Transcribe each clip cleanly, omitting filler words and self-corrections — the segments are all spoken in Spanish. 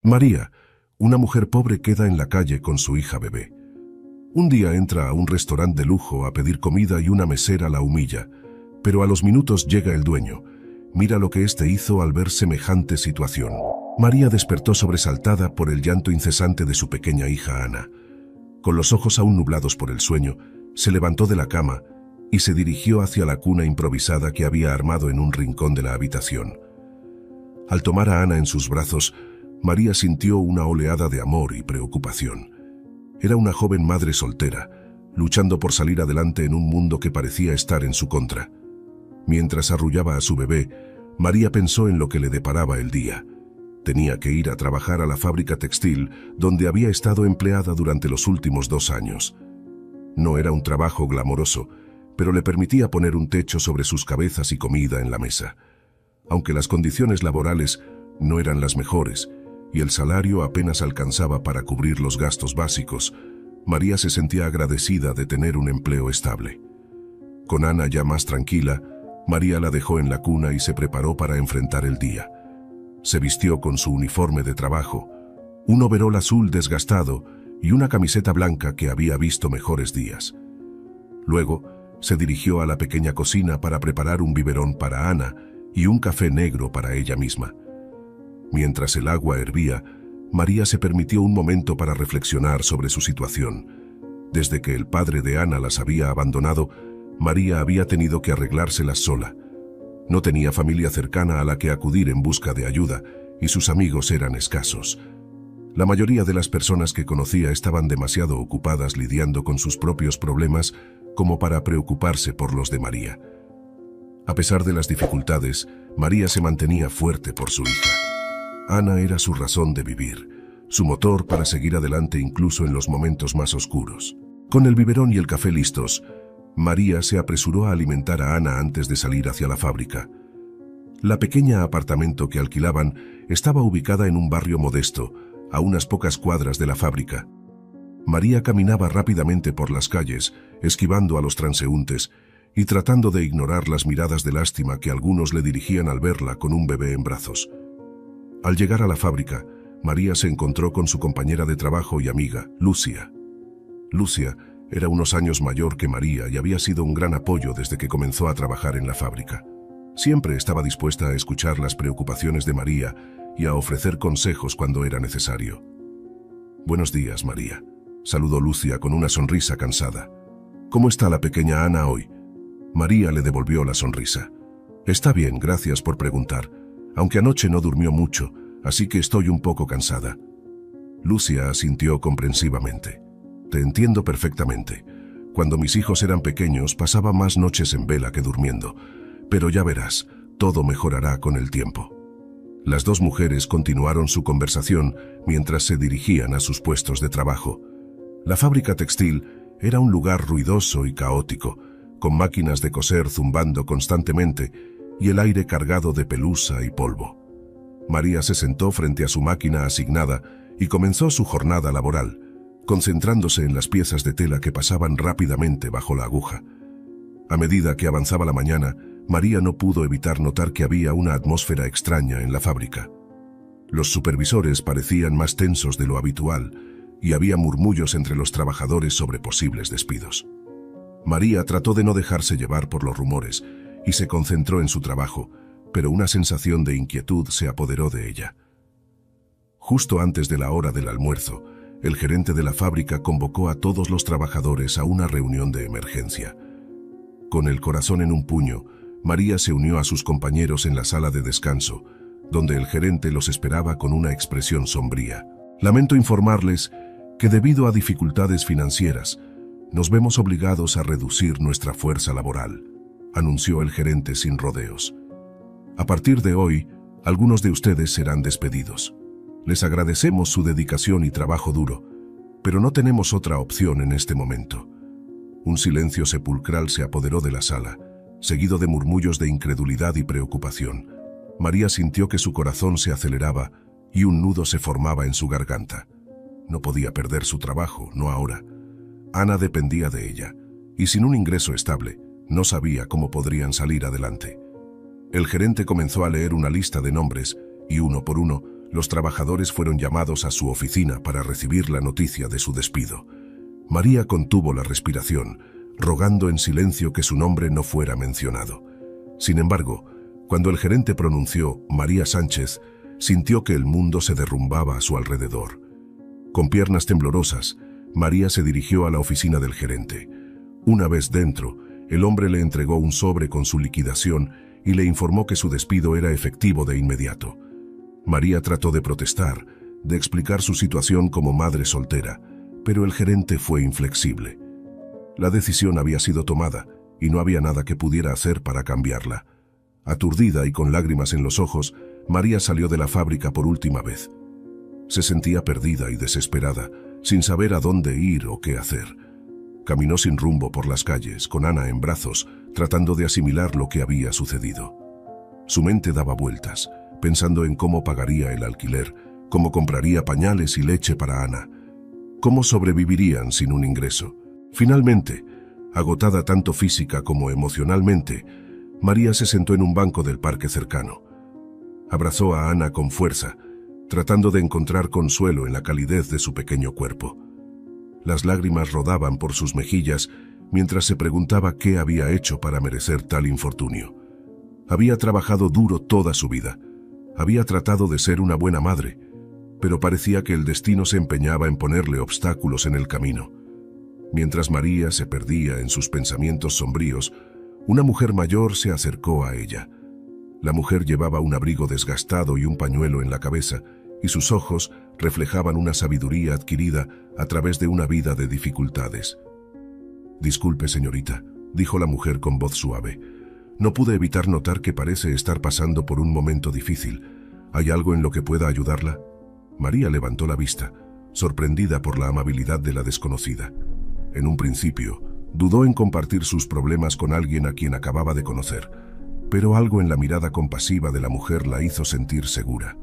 María, una mujer pobre, queda en la calle con su hija bebé. Un día entra a un restaurante de lujo a pedir comida y una mesera la humilla, pero a los minutos llega el dueño. Mira lo que éste hizo al ver semejante situación. María despertó sobresaltada por el llanto incesante de su pequeña hija Ana. Con los ojos aún nublados por el sueño, se levantó de la cama y se dirigió hacia la cuna improvisada que había armado en un rincón de la habitación. Al tomar a Ana en sus brazos, María sintió una oleada de amor y preocupación. Era una joven madre soltera, luchando por salir adelante en un mundo que parecía estar en su contra. Mientras arrullaba a su bebé, María pensó en lo que le deparaba el día. Tenía que ir a trabajar a la fábrica textil donde había estado empleada durante los últimos 2 años. No era un trabajo glamoroso, pero le permitía poner un techo sobre sus cabezas y comida en la mesa. Aunque las condiciones laborales no eran las mejores y el salario apenas alcanzaba para cubrir los gastos básicos, María se sentía agradecida de tener un empleo estable. Con Ana ya más tranquila, María la dejó en la cuna y se preparó para enfrentar el día. Se vistió con su uniforme de trabajo, un overol azul desgastado y una camiseta blanca que había visto mejores días. Luego, se dirigió a la pequeña cocina para preparar un biberón para Ana y un café negro para ella misma. Mientras el agua hervía, María se permitió un momento para reflexionar sobre su situación. Desde que el padre de Ana las había abandonado, María había tenido que arreglárselas sola. No tenía familia cercana a la que acudir en busca de ayuda y sus amigos eran escasos. La mayoría de las personas que conocía estaban demasiado ocupadas lidiando con sus propios problemas como para preocuparse por los de María. A pesar de las dificultades, María se mantenía fuerte por su hija. Ana era su razón de vivir, su motor para seguir adelante incluso en los momentos más oscuros. Con el biberón y el café listos, María se apresuró a alimentar a Ana antes de salir hacia la fábrica. La pequeña apartamento que alquilaban estaba ubicada en un barrio modesto, a unas pocas cuadras de la fábrica. María caminaba rápidamente por las calles, esquivando a los transeúntes y tratando de ignorar las miradas de lástima que algunos le dirigían al verla con un bebé en brazos. Al llegar a la fábrica, María se encontró con su compañera de trabajo y amiga, Lucia. Lucia era unos años mayor que María y había sido un gran apoyo desde que comenzó a trabajar en la fábrica. Siempre estaba dispuesta a escuchar las preocupaciones de María y a ofrecer consejos cuando era necesario. «Buenos días, María», saludó Lucia con una sonrisa cansada. «¿Cómo está la pequeña Ana hoy?» María le devolvió la sonrisa. «Está bien, gracias por preguntar, aunque anoche no durmió mucho, así que estoy un poco cansada». Lucia asintió comprensivamente. «Te entiendo perfectamente. Cuando mis hijos eran pequeños pasaba más noches en vela que durmiendo, pero ya verás, todo mejorará con el tiempo». Las dos mujeres continuaron su conversación mientras se dirigían a sus puestos de trabajo. La fábrica textil era un lugar ruidoso y caótico, con máquinas de coser zumbando constantemente y el aire cargado de pelusa y polvo. María se sentó frente a su máquina asignada y comenzó su jornada laboral, concentrándose en las piezas de tela que pasaban rápidamente bajo la aguja. A medida que avanzaba la mañana, María no pudo evitar notar que había una atmósfera extraña en la fábrica. Los supervisores parecían más tensos de lo habitual y había murmullos entre los trabajadores sobre posibles despidos. María trató de no dejarse llevar por los rumores y se concentró en su trabajo, pero una sensación de inquietud se apoderó de ella. Justo antes de la hora del almuerzo, el gerente de la fábrica convocó a todos los trabajadores a una reunión de emergencia. Con el corazón en un puño, María se unió a sus compañeros en la sala de descanso, donde el gerente los esperaba con una expresión sombría. «Lamento informarles que debido a dificultades financieras, nos vemos obligados a reducir nuestra fuerza laboral», anunció el gerente sin rodeos. «A partir de hoy, algunos de ustedes serán despedidos. Les agradecemos su dedicación y trabajo duro, pero no tenemos otra opción en este momento». Un silencio sepulcral se apoderó de la sala, seguido de murmullos de incredulidad y preocupación. María sintió que su corazón se aceleraba y un nudo se formaba en su garganta. No podía perder su trabajo, no ahora. Ana dependía de ella, y sin un ingreso estable, no sabía cómo podrían salir adelante. El gerente comenzó a leer una lista de nombres, y uno por uno, Los trabajadores fueron llamados a su oficina para recibir la noticia de su despido. María contuvo la respiración, rogando en silencio que su nombre no fuera mencionado. Sin embargo, cuando el gerente pronunció María Sánchez, sintió que el mundo se derrumbaba a su alrededor. Con piernas temblorosas, María se dirigió a la oficina del gerente. Una vez dentro, el hombre le entregó un sobre con su liquidación y le informó que su despido era efectivo de inmediato. María trató de protestar, de explicar su situación como madre soltera, pero el gerente fue inflexible. La decisión había sido tomada y no había nada que pudiera hacer para cambiarla. Aturdida y con lágrimas en los ojos, María salió de la fábrica por última vez. Se sentía perdida y desesperada, sin saber a dónde ir o qué hacer. Caminó sin rumbo por las calles, con Ana en brazos, tratando de asimilar lo que había sucedido. Su mente daba vueltas, pensando en cómo pagaría el alquiler, cómo compraría pañales y leche para Ana, cómo sobrevivirían sin un ingreso. Finalmente, agotada tanto física como emocionalmente, María se sentó en un banco del parque cercano. Abrazó a Ana con fuerza, tratando de encontrar consuelo en la calidez de su pequeño cuerpo. Las lágrimas rodaban por sus mejillas mientras se preguntaba qué había hecho para merecer tal infortunio. Había trabajado duro toda su vida. Había tratado de ser una buena madre, pero parecía que el destino se empeñaba en ponerle obstáculos en el camino. Mientras María se perdía en sus pensamientos sombríos, una mujer mayor se acercó a ella. La mujer llevaba un abrigo desgastado y un pañuelo en la cabeza, y sus ojos reflejaban una sabiduría adquirida a través de una vida de dificultades. «Disculpe, señorita», dijo la mujer con voz suave. «No pude evitar notar que parece estar pasando por un momento difícil. ¿Hay algo en lo que pueda ayudarla?» María levantó la vista, sorprendida por la amabilidad de la desconocida. En un principio, dudó en compartir sus problemas con alguien a quien acababa de conocer, pero algo en la mirada compasiva de la mujer la hizo sentir segura.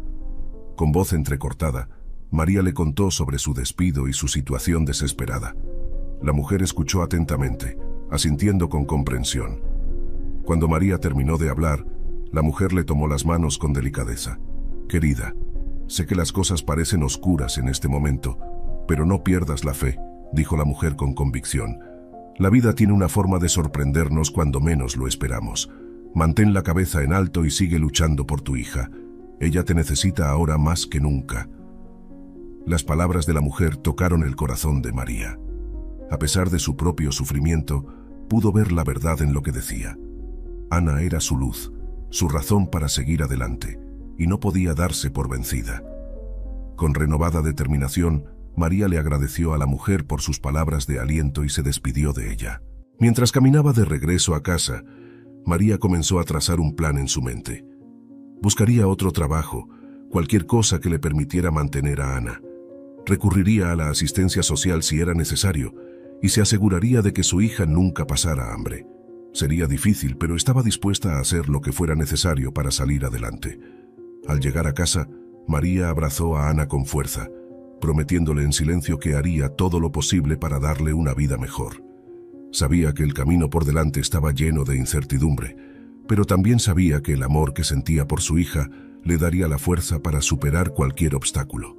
Con voz entrecortada, María le contó sobre su despido y su situación desesperada. La mujer escuchó atentamente, asintiendo con comprensión. Cuando María terminó de hablar, la mujer le tomó las manos con delicadeza. «Querida, sé que las cosas parecen oscuras en este momento, pero no pierdas la fe», dijo la mujer con convicción. «La vida tiene una forma de sorprendernos cuando menos lo esperamos. Mantén la cabeza en alto y sigue luchando por tu hija. Ella te necesita ahora más que nunca». Las palabras de la mujer tocaron el corazón de María. A pesar de su propio sufrimiento, pudo ver la verdad en lo que decía. Ana era su luz, su razón para seguir adelante, y no podía darse por vencida. Con renovada determinación, María le agradeció a la mujer por sus palabras de aliento y se despidió de ella. Mientras caminaba de regreso a casa, María comenzó a trazar un plan en su mente. Buscaría otro trabajo, cualquier cosa que le permitiera mantener a Ana. Recurriría a la asistencia social si era necesario y se aseguraría de que su hija nunca pasara hambre. Sería difícil, pero estaba dispuesta a hacer lo que fuera necesario para salir adelante. Al llegar a casa, María abrazó a Ana con fuerza, prometiéndole en silencio que haría todo lo posible para darle una vida mejor. Sabía que el camino por delante estaba lleno de incertidumbre, pero también sabía que el amor que sentía por su hija le daría la fuerza para superar cualquier obstáculo.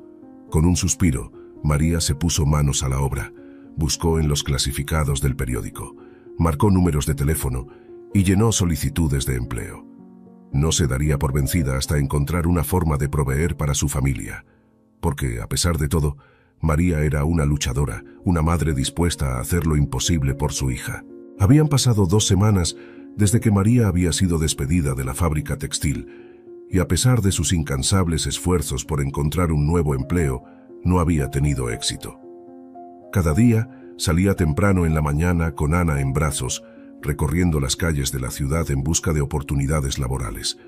Con un suspiro, María se puso manos a la obra, buscó en los clasificados del periódico, marcó números de teléfono y llenó solicitudes de empleo. No se daría por vencida hasta encontrar una forma de proveer para su familia, porque, a pesar de todo, María era una luchadora, una madre dispuesta a hacer lo imposible por su hija. Habían pasado 2 semanas desde que María había sido despedida de la fábrica textil, y a pesar de sus incansables esfuerzos por encontrar un nuevo empleo, no había tenido éxito. Cada día salía temprano en la mañana con Ana en brazos, recorriendo las calles de la ciudad en busca de oportunidades laborales.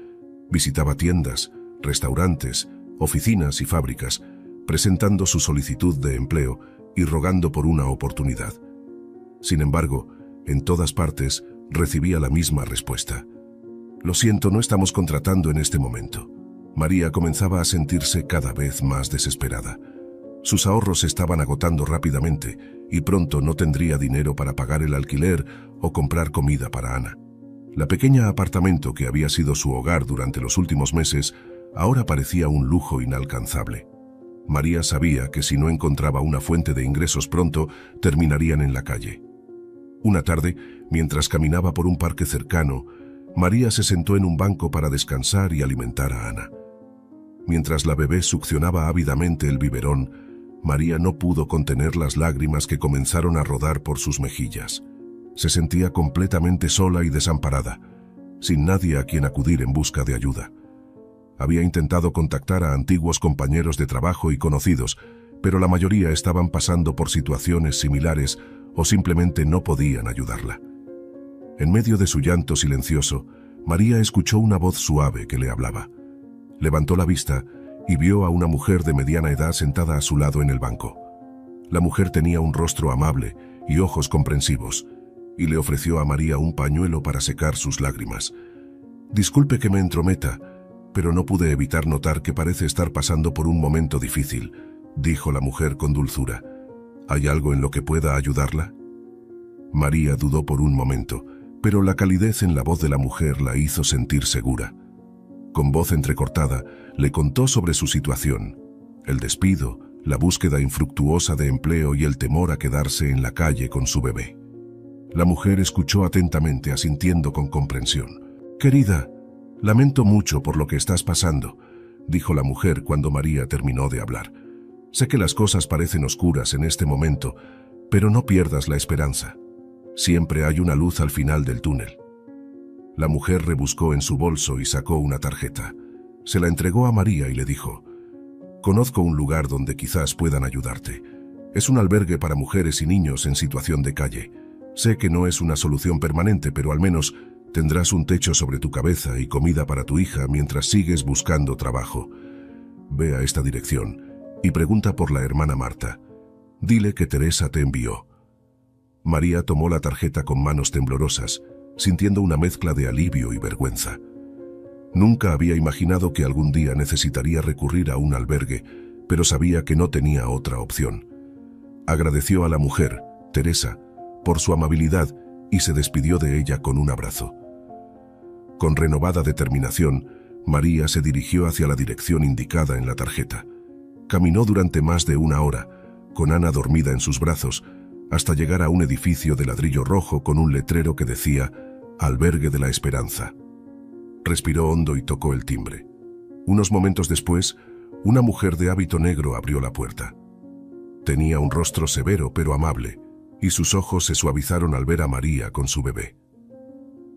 Visitaba tiendas, restaurantes, oficinas y fábricas, presentando su solicitud de empleo y rogando por una oportunidad. Sin embargo, en todas partes recibía la misma respuesta. «Lo siento, no estamos contratando en este momento». María comenzaba a sentirse cada vez más desesperada. Sus ahorros se estaban agotando rápidamente y pronto no tendría dinero para pagar el alquiler o comprar comida para Ana. La pequeña apartamento que había sido su hogar durante los últimos meses ahora parecía un lujo inalcanzable. María sabía que si no encontraba una fuente de ingresos pronto, terminarían en la calle. Una tarde, mientras caminaba por un parque cercano, María se sentó en un banco para descansar y alimentar a Ana. Mientras la bebé succionaba ávidamente el biberón, María no pudo contener las lágrimas que comenzaron a rodar por sus mejillas. Se sentía completamente sola y desamparada, sin nadie a quien acudir en busca de ayuda. Había intentado contactar a antiguos compañeros de trabajo y conocidos, pero la mayoría estaban pasando por situaciones similares o simplemente no podían ayudarla. En medio de su llanto silencioso, María escuchó una voz suave que le hablaba. Levantó la vista y vio a una mujer de mediana edad sentada a su lado en el banco. La mujer tenía un rostro amable y ojos comprensivos, y le ofreció a María un pañuelo para secar sus lágrimas. «Disculpe que me entrometa, pero no pude evitar notar que parece estar pasando por un momento difícil», dijo la mujer con dulzura. «¿Hay algo en lo que pueda ayudarla?». María dudó por un momento, pero la calidez en la voz de la mujer la hizo sentir segura. Con voz entrecortada, le contó sobre su situación: el despido, la búsqueda infructuosa de empleo y el temor a quedarse en la calle con su bebé. La mujer escuchó atentamente, asintiendo con comprensión. «Querida, lamento mucho por lo que estás pasando», dijo la mujer cuando María terminó de hablar. «Sé que las cosas parecen oscuras en este momento, pero no pierdas la esperanza. Siempre hay una luz al final del túnel». La mujer rebuscó en su bolso y sacó una tarjeta. Se la entregó a María y le dijo: «Conozco un lugar donde quizás puedan ayudarte. Es un albergue para mujeres y niños en situación de calle. Sé que no es una solución permanente, pero al menos tendrás un techo sobre tu cabeza y comida para tu hija mientras sigues buscando trabajo. Ve a esta dirección y pregunta por la hermana Marta. Dile que Teresa te envió». María tomó la tarjeta con manos temblorosas, sintiendo una mezcla de alivio y vergüenza. Nunca había imaginado que algún día necesitaría recurrir a un albergue, pero sabía que no tenía otra opción. Agradeció a la mujer, Teresa, por su amabilidad y se despidió de ella con un abrazo. Con renovada determinación, María se dirigió hacia la dirección indicada en la tarjeta. Caminó durante más de una hora, con Ana dormida en sus brazos, hasta llegar a un edificio de ladrillo rojo con un letrero que decía «Albergue de la Esperanza». Respiró hondo y tocó el timbre. Unos momentos después, una mujer de hábito negro abrió la puerta. Tenía un rostro severo pero amable, y sus ojos se suavizaron al ver a María con su bebé.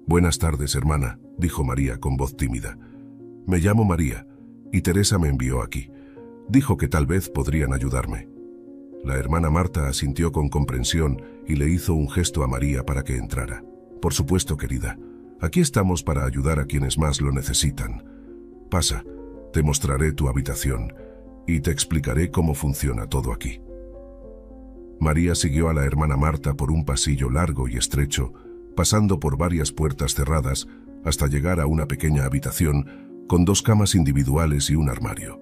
«Buenas tardes, hermana», dijo María con voz tímida. «Me llamo María, y Teresa me envió aquí. Dijo que tal vez podrían ayudarme». La hermana Marta asintió con comprensión y le hizo un gesto a María para que entrara. «Por supuesto, querida. Aquí estamos para ayudar a quienes más lo necesitan. Pasa, te mostraré tu habitación y te explicaré cómo funciona todo aquí». María siguió a la hermana Marta por un pasillo largo y estrecho, pasando por varias puertas cerradas hasta llegar a una pequeña habitación con 2 camas individuales y un armario.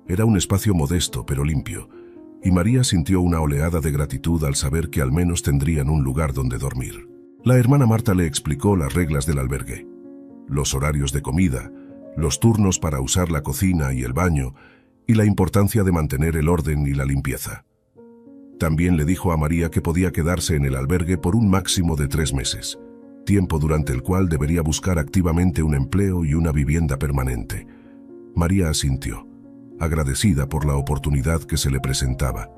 Era un espacio modesto pero limpio, y María sintió una oleada de gratitud al saber que al menos tendrían un lugar donde dormir. La hermana Marta le explicó las reglas del albergue, los horarios de comida, los turnos para usar la cocina y el baño, y la importancia de mantener el orden y la limpieza. También le dijo a María que podía quedarse en el albergue por un máximo de 3 meses, tiempo durante el cual debería buscar activamente un empleo y una vivienda permanente. María asintió, agradecida por la oportunidad que se le presentaba.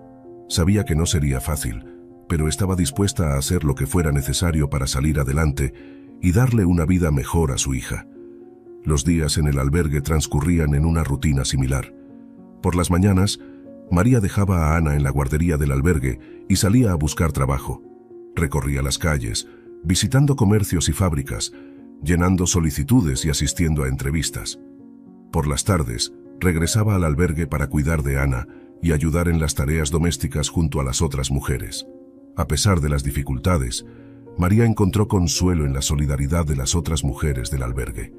Sabía que no sería fácil, pero estaba dispuesta a hacer lo que fuera necesario para salir adelante y darle una vida mejor a su hija. Los días en el albergue transcurrían en una rutina similar. Por las mañanas, María dejaba a Ana en la guardería del albergue y salía a buscar trabajo. Recorría las calles, visitando comercios y fábricas, llenando solicitudes y asistiendo a entrevistas. Por las tardes, regresaba al albergue para cuidar de Ana y ayudar en las tareas domésticas junto a las otras mujeres. A pesar de las dificultades, María encontró consuelo en la solidaridad de las otras mujeres del albergue.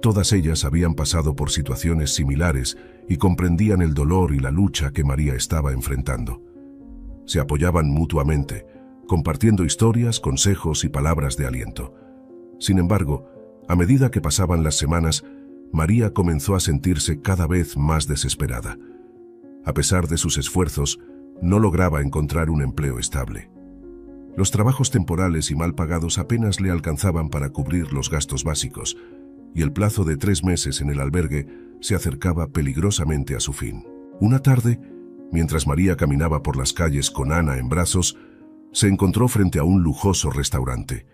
Todas ellas habían pasado por situaciones similares y comprendían el dolor y la lucha que María estaba enfrentando. Se apoyaban mutuamente, compartiendo historias, consejos y palabras de aliento. Sin embargo, a medida que pasaban las semanas, María comenzó a sentirse cada vez más desesperada. A pesar de sus esfuerzos, no lograba encontrar un empleo estable. Los trabajos temporales y mal pagados apenas le alcanzaban para cubrir los gastos básicos, y el plazo de 3 meses en el albergue se acercaba peligrosamente a su fin. Una tarde, mientras María caminaba por las calles con Ana en brazos, se encontró frente a un lujoso restaurante.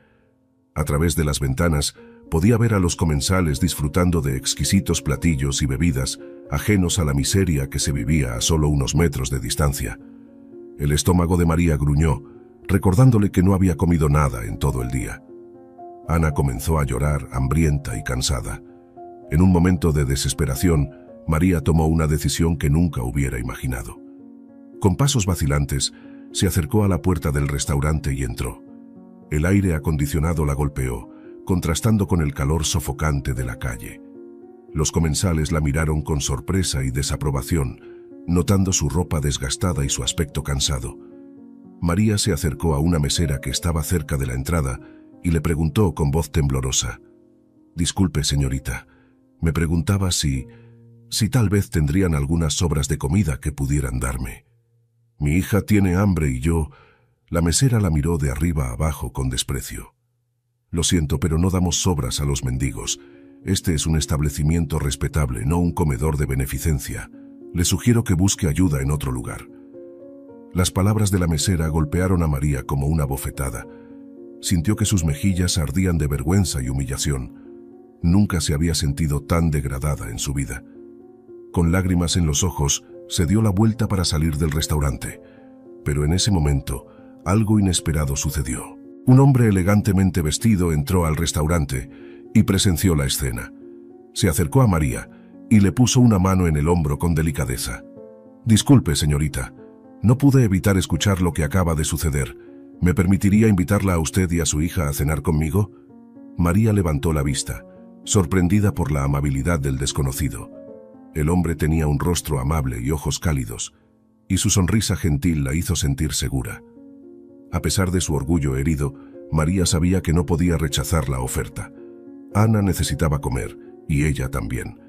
A través de las ventanas podía ver a los comensales disfrutando de exquisitos platillos y bebidas, ajenos a la miseria que se vivía a solo unos metros de distancia. El estómago de María gruñó, recordándole que no había comido nada en todo el día. Ana comenzó a llorar, hambrienta y cansada. En un momento de desesperación, María tomó una decisión que nunca hubiera imaginado. Con pasos vacilantes, se acercó a la puerta del restaurante y entró. El aire acondicionado la golpeó, contrastando con el calor sofocante de la calle. Los comensales la miraron con sorpresa y desaprobación, notando su ropa desgastada y su aspecto cansado. María se acercó a una mesera que estaba cerca de la entrada y le preguntó con voz temblorosa: «Disculpe, señorita, me preguntaba si tal vez tendrían algunas sobras de comida que pudieran darme. Mi hija tiene hambre y yo...». La mesera la miró de arriba a abajo con desprecio. «Lo siento, pero no damos sobras a los mendigos. Este es un establecimiento respetable, no un comedor de beneficencia. Le sugiero que busque ayuda en otro lugar». Las palabras de la mesera golpearon a María como una bofetada. Sintió que sus mejillas ardían de vergüenza y humillación. Nunca se había sentido tan degradada en su vida. Con lágrimas en los ojos, se dio la vuelta para salir del restaurante. Pero en ese momento, algo inesperado sucedió. Un hombre elegantemente vestido entró al restaurante y presenció la escena. Se acercó a María y le puso una mano en el hombro con delicadeza. «Disculpe, señorita, no pude evitar escuchar lo que acaba de suceder. ¿Me permitiría invitarla a usted y a su hija a cenar conmigo?». María levantó la vista, sorprendida por la amabilidad del desconocido. El hombre tenía un rostro amable y ojos cálidos, y su sonrisa gentil la hizo sentir segura. A pesar de su orgullo herido, María sabía que no podía rechazar la oferta. Ana necesitaba comer, y ella también.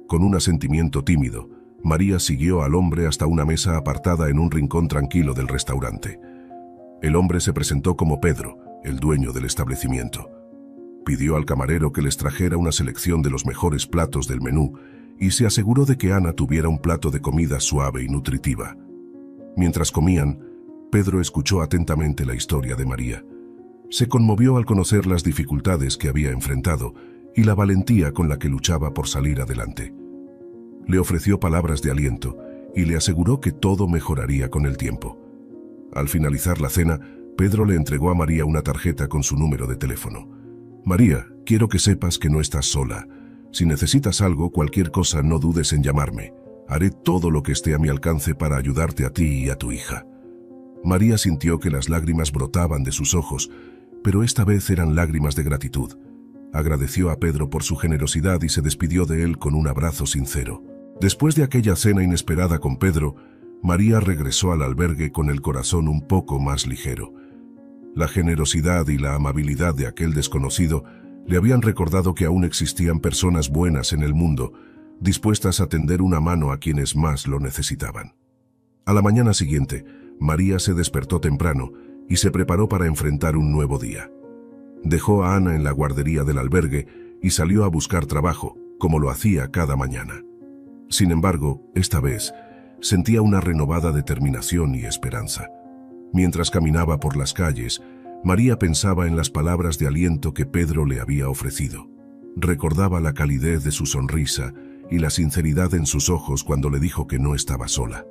Con un asentimiento tímido, María siguió al hombre hasta una mesa apartada en un rincón tranquilo del restaurante. El hombre se presentó como Pedro, el dueño del establecimiento. Pidió al camarero que les trajera una selección de los mejores platos del menú y se aseguró de que Ana tuviera un plato de comida suave y nutritiva. Mientras comían, Pedro escuchó atentamente la historia de María. Se conmovió al conocer las dificultades que había enfrentado y la valentía con la que luchaba por salir adelante. Le ofreció palabras de aliento y le aseguró que todo mejoraría con el tiempo. Al finalizar la cena, Pedro le entregó a María una tarjeta con su número de teléfono. «María, quiero que sepas que no estás sola. Si necesitas algo, cualquier cosa, no dudes en llamarme. Haré todo lo que esté a mi alcance para ayudarte a ti y a tu hija». María sintió que las lágrimas brotaban de sus ojos, pero esta vez eran lágrimas de gratitud. Agradeció a Pedro por su generosidad y se despidió de él con un abrazo sincero. Después de aquella cena inesperada con Pedro, María regresó al albergue con el corazón un poco más ligero. La generosidad y la amabilidad de aquel desconocido le habían recordado que aún existían personas buenas en el mundo, dispuestas a tender una mano a quienes más lo necesitaban. A la mañana siguiente, María se despertó temprano y se preparó para enfrentar un nuevo día. Dejó a Ana en la guardería del albergue y salió a buscar trabajo, como lo hacía cada mañana. Sin embargo, esta vez, sentía una renovada determinación y esperanza. Mientras caminaba por las calles, María pensaba en las palabras de aliento que Pedro le había ofrecido. Recordaba la calidez de su sonrisa y la sinceridad en sus ojos cuando le dijo que no estaba sola.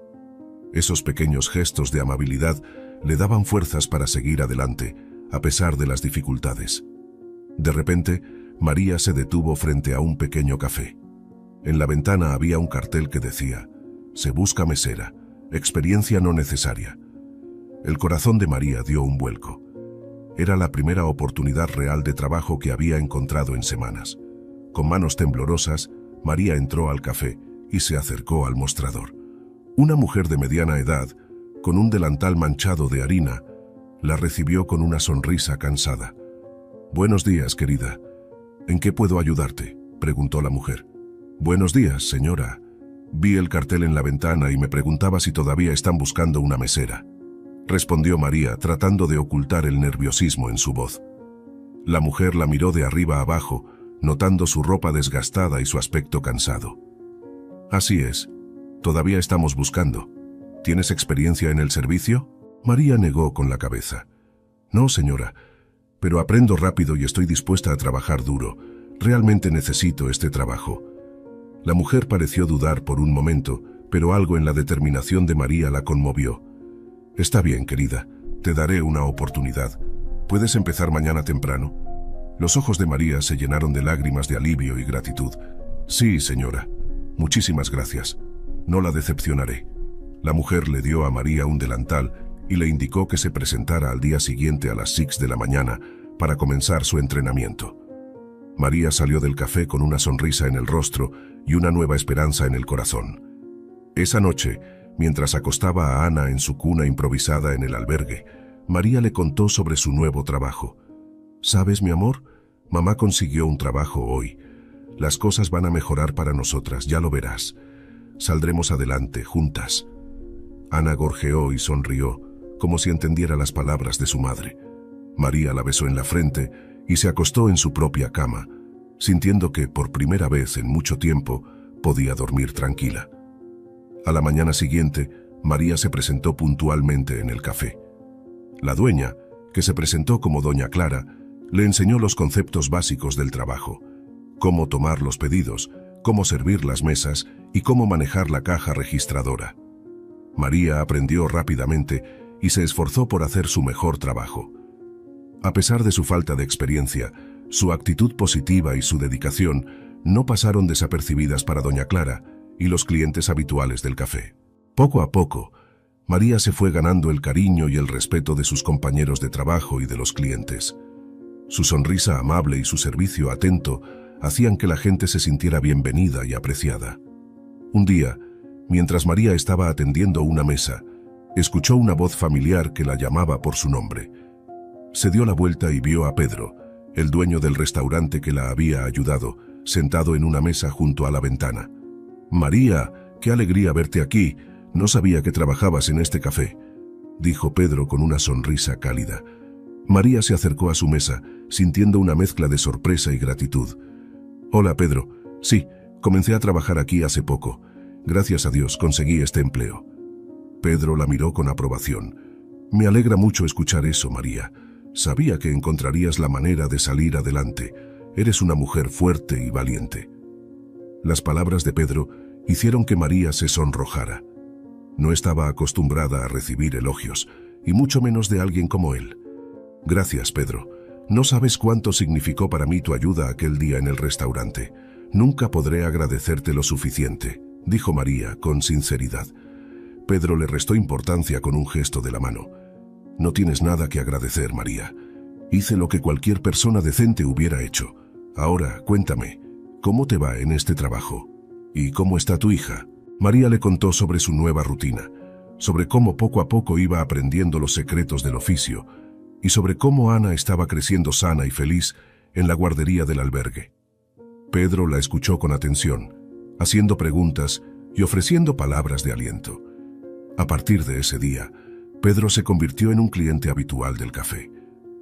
Esos pequeños gestos de amabilidad le daban fuerzas para seguir adelante, a pesar de las dificultades. De repente, María se detuvo frente a un pequeño café. En la ventana había un cartel que decía: «Se busca mesera, experiencia no necesaria». El corazón de María dio un vuelco. Era la primera oportunidad real de trabajo que había encontrado en semanas. Con manos temblorosas, María entró al café y se acercó al mostrador. Una mujer de mediana edad, con un delantal manchado de harina, la recibió con una sonrisa cansada. «Buenos días, querida. ¿En qué puedo ayudarte?», preguntó la mujer. Buenos días, señora. Vi el cartel en la ventana y me preguntaba si todavía están buscando una mesera. Respondió María, tratando de ocultar el nerviosismo en su voz. La mujer la miró de arriba a abajo, notando su ropa desgastada y su aspecto cansado. Así es. Todavía estamos buscando. ¿Tienes experiencia en el servicio? María negó con la cabeza. No, señora, pero aprendo rápido y estoy dispuesta a trabajar duro. Realmente necesito este trabajo. La mujer pareció dudar por un momento, pero algo en la determinación de María la conmovió. Está bien, querida, te daré una oportunidad. ¿Puedes empezar mañana temprano? Los ojos de María se llenaron de lágrimas de alivio y gratitud. Sí, señora. Muchísimas gracias. No la decepcionaré. La mujer le dio a María un delantal y le indicó que se presentara al día siguiente a las 6 de la mañana para comenzar su entrenamiento. María salió del café con una sonrisa en el rostro y una nueva esperanza en el corazón. Esa noche, mientras acostaba a Ana en su cuna improvisada en el albergue, María le contó sobre su nuevo trabajo. ¿Sabes, mi amor? Mamá consiguió un trabajo hoy. Las cosas van a mejorar para nosotras, ya lo verás. Saldremos adelante, juntas. Ana gorjeó y sonrió, como si entendiera las palabras de su madre. María la besó en la frente y se acostó en su propia cama, sintiendo que, por primera vez en mucho tiempo, podía dormir tranquila. A la mañana siguiente, María se presentó puntualmente en el café. La dueña, que se presentó como doña Clara, le enseñó los conceptos básicos del trabajo: cómo tomar los pedidos, cómo servir las mesas y cómo manejar la caja registradora. María aprendió rápidamente y se esforzó por hacer su mejor trabajo. A pesar de su falta de experiencia, su actitud positiva y su dedicación no pasaron desapercibidas para doña Clara y los clientes habituales del café. Poco a poco, María se fue ganando el cariño y el respeto de sus compañeros de trabajo y de los clientes. Su sonrisa amable y su servicio atento hacían que la gente se sintiera bienvenida y apreciada. Un día, mientras María estaba atendiendo una mesa, escuchó una voz familiar que la llamaba por su nombre. Se dio la vuelta y vio a Pedro, el dueño del restaurante que la había ayudado, sentado en una mesa junto a la ventana. «María, qué alegría verte aquí. No sabía que trabajabas en este café», dijo Pedro con una sonrisa cálida. María se acercó a su mesa, sintiendo una mezcla de sorpresa y gratitud. «Hola, Pedro. Sí, comencé a trabajar aquí hace poco. Gracias a Dios conseguí este empleo». Pedro la miró con aprobación. «Me alegra mucho escuchar eso, María. Sabía que encontrarías la manera de salir adelante. Eres una mujer fuerte y valiente». Las palabras de Pedro hicieron que María se sonrojara. No estaba acostumbrada a recibir elogios, y mucho menos de alguien como él. «Gracias, Pedro. No sabes cuánto significó para mí tu ayuda aquel día en el restaurante. Nunca podré agradecerte lo suficiente», dijo María con sinceridad. Pedro le restó importancia con un gesto de la mano. «No tienes nada que agradecer, María. Hice lo que cualquier persona decente hubiera hecho. Ahora, cuéntame, ¿cómo te va en este trabajo? ¿Y cómo está tu hija?». María le contó sobre su nueva rutina, sobre cómo poco a poco iba aprendiendo los secretos del oficio y sobre cómo Ana estaba creciendo sana y feliz en la guardería del albergue. Pedro la escuchó con atención, haciendo preguntas y ofreciendo palabras de aliento. A partir de ese día, Pedro se convirtió en un cliente habitual del café.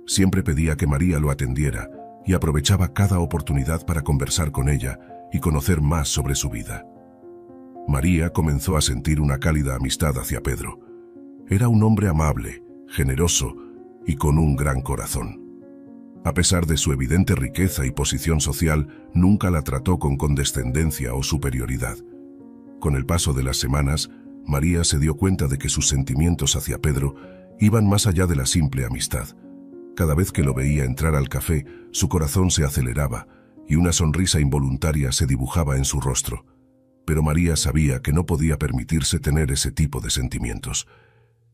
Siempre pedía que María lo atendiera y aprovechaba cada oportunidad para conversar con ella y conocer más sobre su vida. María comenzó a sentir una cálida amistad hacia Pedro. Era un hombre amable, generoso y con un gran corazón. A pesar de su evidente riqueza y posición social, nunca la trató con condescendencia o superioridad. Con el paso de las semanas, María se dio cuenta de que sus sentimientos hacia Pedro iban más allá de la simple amistad. Cada vez que lo veía entrar al café, su corazón se aceleraba y una sonrisa involuntaria se dibujaba en su rostro. Pero María sabía que no podía permitirse tener ese tipo de sentimientos.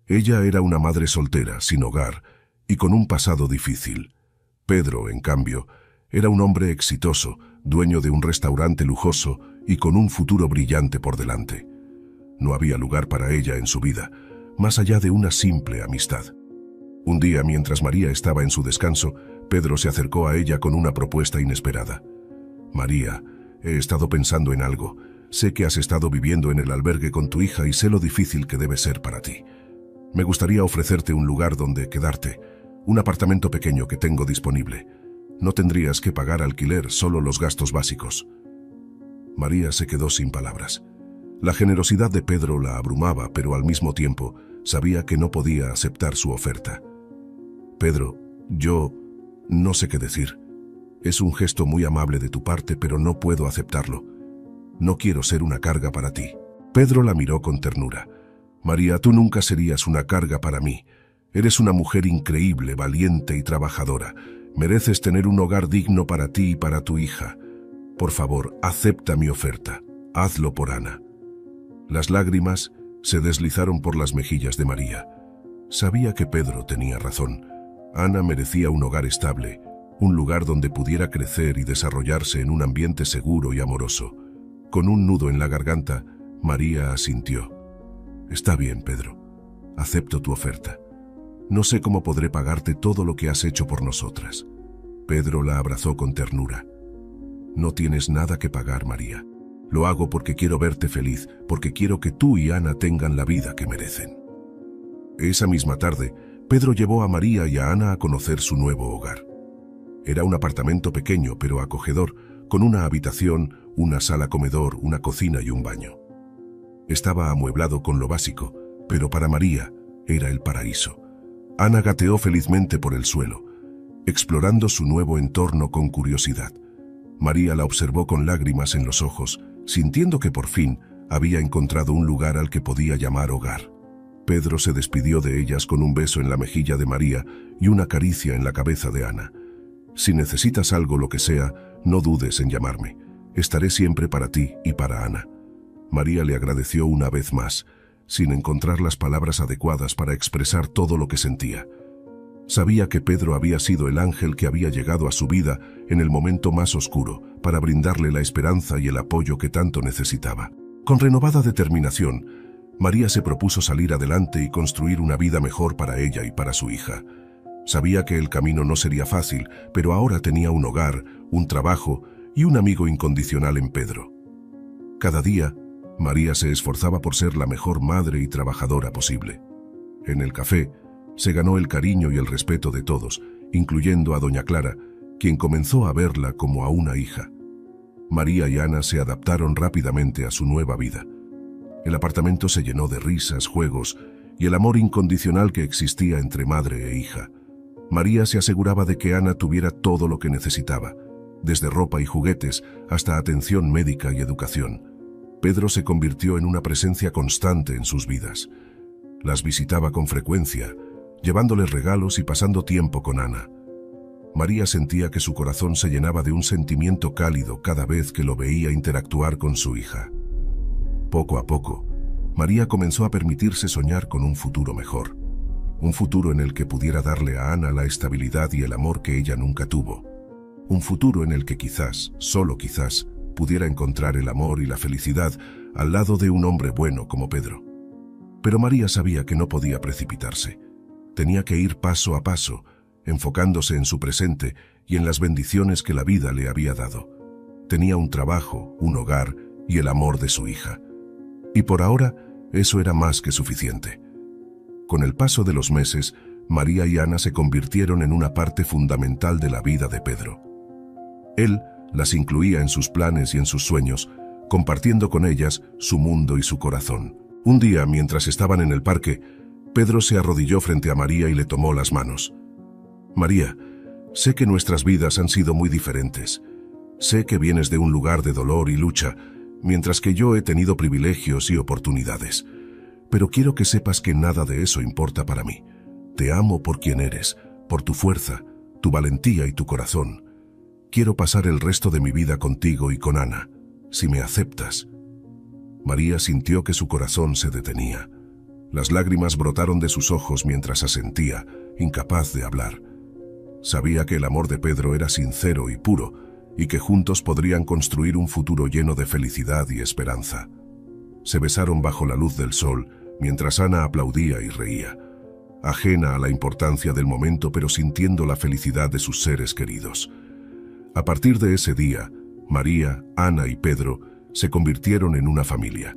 Ella era una madre soltera, sin hogar y con un pasado difícil. Pedro, en cambio, era un hombre exitoso, dueño de un restaurante lujoso y con un futuro brillante por delante. No había lugar para ella en su vida, más allá de una simple amistad. Un día, mientras María estaba en su descanso, Pedro se acercó a ella con una propuesta inesperada. «María, he estado pensando en algo. Sé que has estado viviendo en el albergue con tu hija y sé lo difícil que debe ser para ti. Me gustaría ofrecerte un lugar donde quedarte, un apartamento pequeño que tengo disponible. No tendrías que pagar alquiler, solo los gastos básicos. María se quedó sin palabras. La generosidad de Pedro la abrumaba, pero al mismo tiempo sabía que no podía aceptar su oferta. Pedro, yo no sé qué decir. Es un gesto muy amable de tu parte, pero no puedo aceptarlo. No quiero ser una carga para ti. Pedro la miró con ternura. María, tú nunca serías una carga para mí. Eres una mujer increíble, valiente y trabajadora. Mereces tener un hogar digno para ti y para tu hija. Por favor, acepta mi oferta. Hazlo por Ana. Las lágrimas se deslizaron por las mejillas de María. Sabía que Pedro tenía razón. Ana merecía un hogar estable, un lugar donde pudiera crecer y desarrollarse en un ambiente seguro y amoroso. Con un nudo en la garganta, María asintió. Está bien, Pedro. Acepto tu oferta. No sé cómo podré pagarte todo lo que has hecho por nosotras. Pedro la abrazó con ternura. No tienes nada que pagar, María. Lo hago porque quiero verte feliz, porque quiero que tú y Ana tengan la vida que merecen. Esa misma tarde, Pedro llevó a María y a Ana a conocer su nuevo hogar. Era un apartamento pequeño pero acogedor, con una habitación, una sala comedor, una cocina y un baño. Estaba amueblado con lo básico, pero para María era el paraíso. Ana gateó felizmente por el suelo, explorando su nuevo entorno con curiosidad. María la observó con lágrimas en los ojos, sintiendo que por fin había encontrado un lugar al que podía llamar hogar. Pedro se despidió de ellas con un beso en la mejilla de María y una caricia en la cabeza de Ana. Si necesitas algo, lo que sea, no dudes en llamarme. Estaré siempre para ti y para Ana. María le agradeció una vez más, sin encontrar las palabras adecuadas para expresar todo lo que sentía. Sabía que Pedro había sido el ángel que había llegado a su vida en el momento más oscuro, para brindarle la esperanza y el apoyo que tanto necesitaba. Con renovada determinación, María se propuso salir adelante y construir una vida mejor para ella y para su hija. Sabía que el camino no sería fácil, pero ahora tenía un hogar, un trabajo y un amigo incondicional en Pedro. Cada día, María se esforzaba por ser la mejor madre y trabajadora posible. En el café, se ganó el cariño y el respeto de todos, incluyendo a doña Clara, quien comenzó a verla como a una hija. María y Ana se adaptaron rápidamente a su nueva vida. El apartamento se llenó de risas, juegos y el amor incondicional que existía entre madre e hija. María se aseguraba de que Ana tuviera todo lo que necesitaba, desde ropa y juguetes hasta atención médica y educación. Pedro se convirtió en una presencia constante en sus vidas. Las visitaba con frecuencia, llevándoles regalos y pasando tiempo con Ana. María sentía que su corazón se llenaba de un sentimiento cálido cada vez que lo veía interactuar con su hija. Poco a poco, María comenzó a permitirse soñar con un futuro mejor. Un futuro en el que pudiera darle a Ana la estabilidad y el amor que ella nunca tuvo. Un futuro en el que quizás, solo quizás, pudiera encontrar el amor y la felicidad al lado de un hombre bueno como Pedro. Pero María sabía que no podía precipitarse. Tenía que ir paso a paso, enfocándose en su presente y en las bendiciones que la vida le había dado. Tenía un trabajo, un hogar y el amor de su hija. Y por ahora, eso era más que suficiente. Con el paso de los meses, María y Ana se convirtieron en una parte fundamental de la vida de Pedro. Él las incluía en sus planes y en sus sueños, compartiendo con ellas su mundo y su corazón. Un día, mientras estaban en el parque, Pedro se arrodilló frente a María y le tomó las manos. María, sé que nuestras vidas han sido muy diferentes. Sé que vienes de un lugar de dolor y lucha, mientras que yo he tenido privilegios y oportunidades. Pero quiero que sepas que nada de eso importa para mí. Te amo por quien eres, por tu fuerza, tu valentía y tu corazón. Quiero pasar el resto de mi vida contigo y con Ana, si me aceptas. María sintió que su corazón se detenía. Las lágrimas brotaron de sus ojos mientras asentía, incapaz de hablar. Sabía que el amor de Pedro era sincero y puro, y que juntos podrían construir un futuro lleno de felicidad y esperanza. Se besaron bajo la luz del sol, mientras Ana aplaudía y reía, ajena a la importancia del momento pero sintiendo la felicidad de sus seres queridos. A partir de ese día, María, Ana y Pedro se convirtieron en una familia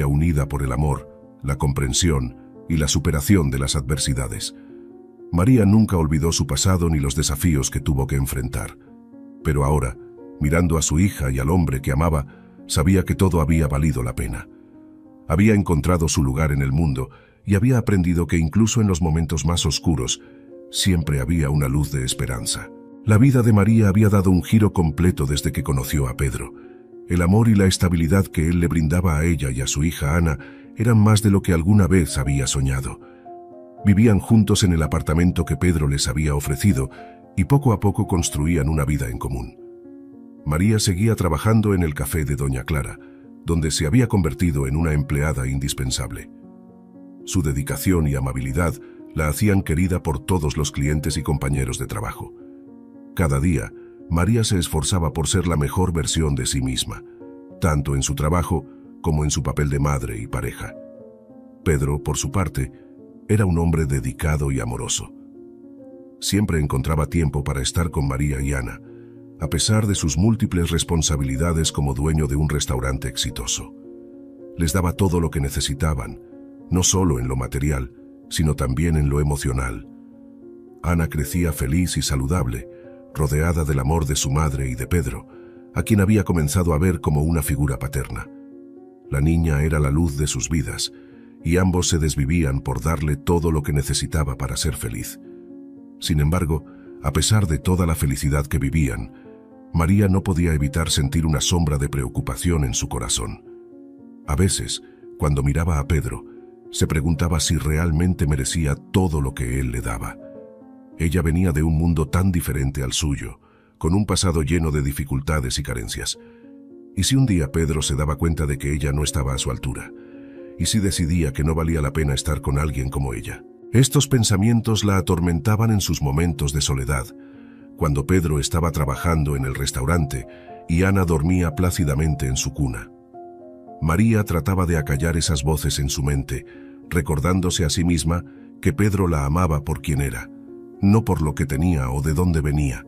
unida por el amor, la comprensión y la superación de las adversidades. María nunca olvidó su pasado ni los desafíos que tuvo que enfrentar. Pero ahora, mirando a su hija y al hombre que amaba, sabía que todo había valido la pena. Había encontrado su lugar en el mundo y había aprendido que incluso en los momentos más oscuros, siempre había una luz de esperanza. La vida de María había dado un giro completo desde que conoció a Pedro. El amor y la estabilidad que él le brindaba a ella y a su hija Ana eran más de lo que alguna vez había soñado. Vivían juntos en el apartamento que Pedro les había ofrecido y poco a poco construían una vida en común. María seguía trabajando en el café de Doña Clara, donde se había convertido en una empleada indispensable. Su dedicación y amabilidad la hacían querida por todos los clientes y compañeros de trabajo. Cada día, María se esforzaba por ser la mejor versión de sí misma, tanto en su trabajo como en su papel de madre y pareja. Pedro, por su parte, era un hombre dedicado y amoroso. Siempre encontraba tiempo para estar con María y Ana, a pesar de sus múltiples responsabilidades como dueño de un restaurante exitoso. Les daba todo lo que necesitaban, no solo en lo material, sino también en lo emocional. Ana crecía feliz y saludable, rodeada del amor de su madre y de Pedro, a quien había comenzado a ver como una figura paterna. La niña era la luz de sus vidas, y ambos se desvivían por darle todo lo que necesitaba para ser feliz. Sin embargo, a pesar de toda la felicidad que vivían, María no podía evitar sentir una sombra de preocupación en su corazón. A veces, cuando miraba a Pedro, se preguntaba si realmente merecía todo lo que él le daba. Ella venía de un mundo tan diferente al suyo, con un pasado lleno de dificultades y carencias. ¿Y si un día Pedro se daba cuenta de que ella no estaba a su altura? ¿Y si decidía que no valía la pena estar con alguien como ella? Estos pensamientos la atormentaban en sus momentos de soledad, cuando Pedro estaba trabajando en el restaurante y Ana dormía plácidamente en su cuna. María trataba de acallar esas voces en su mente, recordándose a sí misma que Pedro la amaba por quien era, no por lo que tenía o de dónde venía,